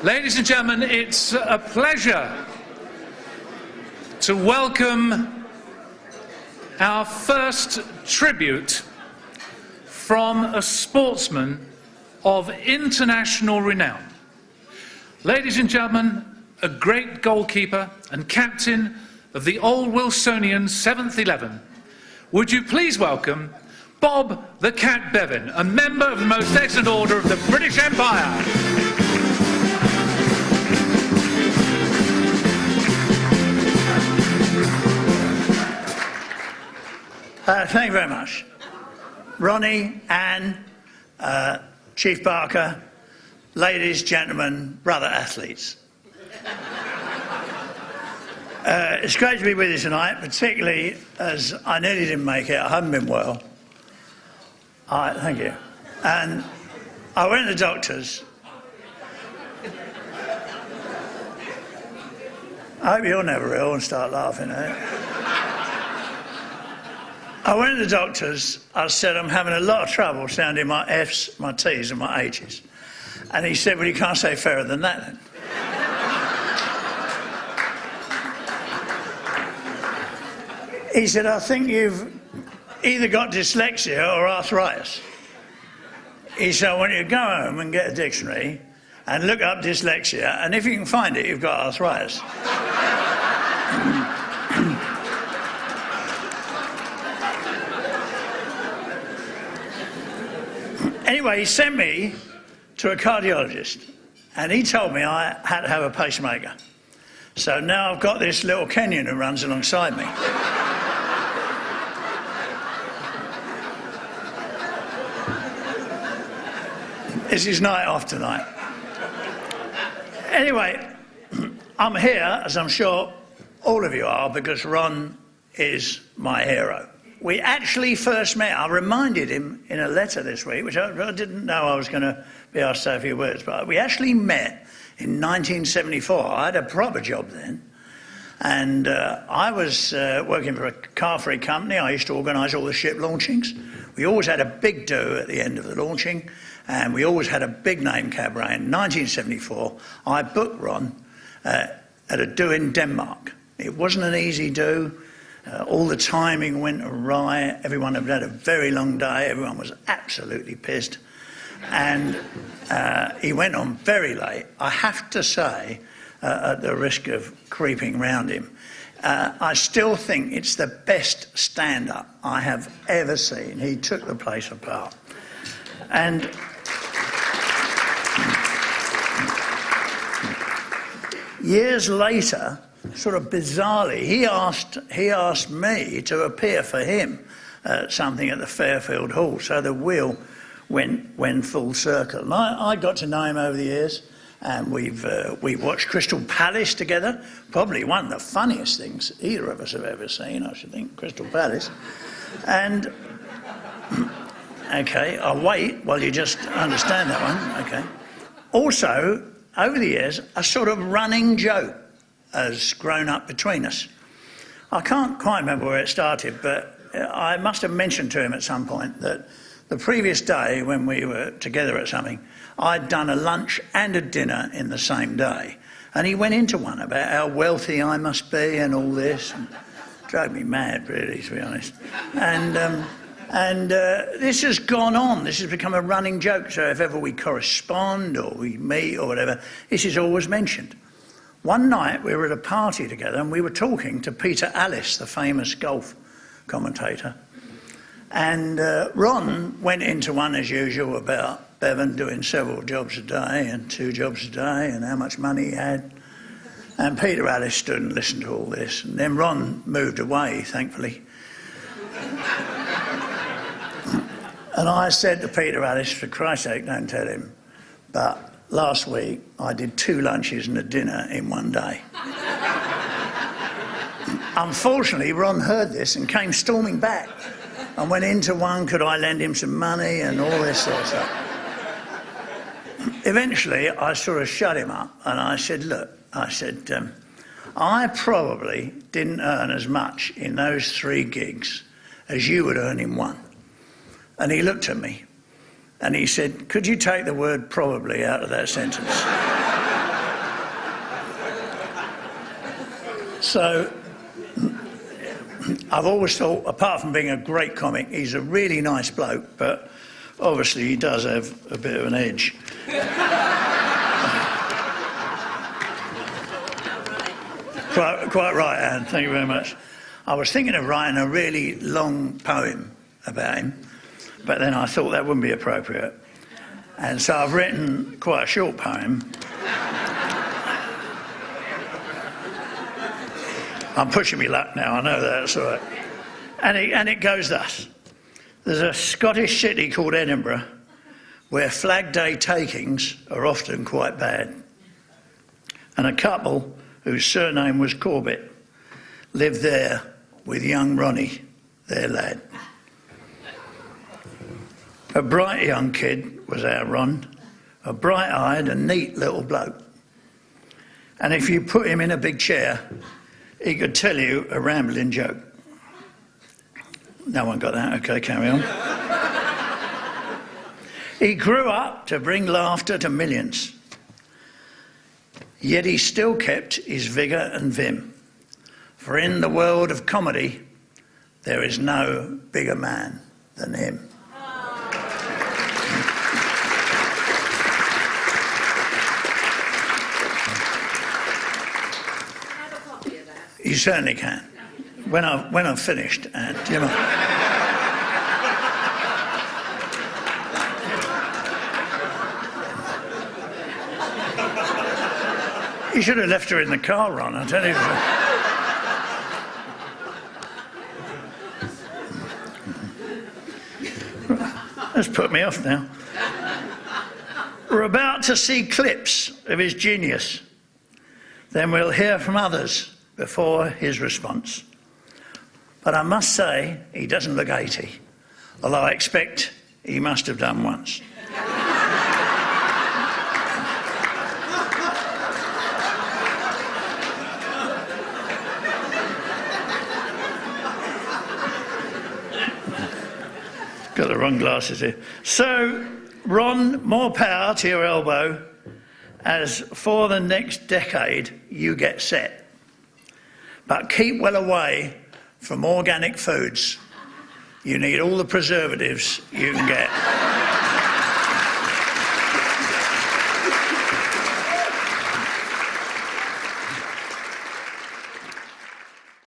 Ladies and gentlemen, it's a pleasure to welcome our first tribute from a sportsman of international renown. Ladies and gentlemen, a great goalkeeper and captain of the Old Wilsonian 7th 11. Would you please welcome Bob the Cat Bevan, a member of the Most Excellent Order of the British Empire. Thank you very much. Ronnie, Anne, Chief Barker, ladies, gentlemen, brother athletes. It's great to be with you tonight, particularly as I nearly didn't make it. I haven't been well. Thank you. And I went to the doctors. I hope you're never ill and start laughing at it. I went to the doctors. I said, I'm having a lot of trouble sounding my F's, my T's and my H's. And he said, well, you can't say fairer than that then. He said, I think you've either got dyslexia or arthritis. He said, I want you to go home and get a dictionary and look up dyslexia, and if you can find it, you've got arthritis. Anyway, he sent me to a cardiologist, and he told me I had to have a pacemaker. So now I've got this little Kenyan who runs alongside me. It's his night off tonight. Anyway, I'm here, as I'm sure all of you are, because Ron is my hero. We actually first met. I reminded him in a letter this week, which I didn't know I was going to be asked to say a few words, but we actually met in 1974. I had a proper job then, and I was working for a car-free company. I used to organise all the ship launchings. We always had a big do at the end of the launching, and we always had a big name cabaret. In 1974, I booked Ron at a do in Denmark. It wasn't an easy do. All the timing went awry. Everyone had had a very long day. Everyone was absolutely pissed. And he went on very late. I have to say, at the risk of creeping round him, I still think it's the best stand-up I have ever seen. He took the place apart. And years later, sort of bizarrely, he asked me to appear for him at something at the Fairfield Hall. So the wheel went full circle. And I got to know him over the years, and we've watched Crystal Palace together. Probably one of the funniest things either of us have ever seen, I should think, Crystal Palace. And okay, I'll wait while you just understand that one. Okay. Also, over the years, a sort of running joke has grown up between us. I can't quite remember where it started, but I must have mentioned to him at some point that the previous day when we were together at something, I'd done a lunch and a dinner in the same day. And he went into one about how wealthy I must be and all this. And drove me mad, really, to be honest. And this has gone on. This has become a running joke. So if ever we correspond or we meet or whatever, this is always mentioned. One night we were at a party together and we were talking to Peter Alliss, the famous golf commentator. And Ron went into one, as usual, about Bevan doing several jobs a day and 2 jobs a day and how much money he had. And Peter Alliss stood and listened to all this. And then Ron moved away, thankfully. And I said to Peter Alliss, for Christ's sake, don't tell him, but last week I did 2 lunches and a dinner in one day. Unfortunately, Ron heard this and came storming back and went into one, could I lend him some money and all this sort of stuff. Eventually, I sort of shut him up and I said, look, I probably didn't earn as much in those 3 gigs as you would earn in one. And he looked at me and he said, could you take the word probably out of that sentence? So I've always thought, apart from being a great comic, he's a really nice bloke, but obviously he does have a bit of an edge. Quite right, Anne, thank you very much. I was thinking of writing a really long poem about him, but then I thought that wouldn't be appropriate. And so I've written quite a short poem. I'm pushing me luck now, I know that's all right. And it goes thus. There's a Scottish city called Edinburgh where Flag Day takings are often quite bad. And a couple whose surname was Corbett lived there with young Ronnie, their lad. A bright young kid was our Ron, a bright-eyed and neat little bloke. And if you put him in a big chair, he could tell you a rambling joke. No one got that? Okay, carry on. He grew up to bring laughter to millions. Yet he still kept his vigour and vim. For in the world of comedy, there is no bigger man than him. You certainly can. When I've finished, and you know. You should have left her in the car, Ron, I tell you. That's put me off now. We're about to see clips of his genius. Then we'll hear from others before his response. But I must say, he doesn't look 80, although I expect he must have done once. Got the wrong glasses here. So, Ron, more power to your elbow, as for the next decade you get set. But keep well away from organic foods. You need all the preservatives you can get.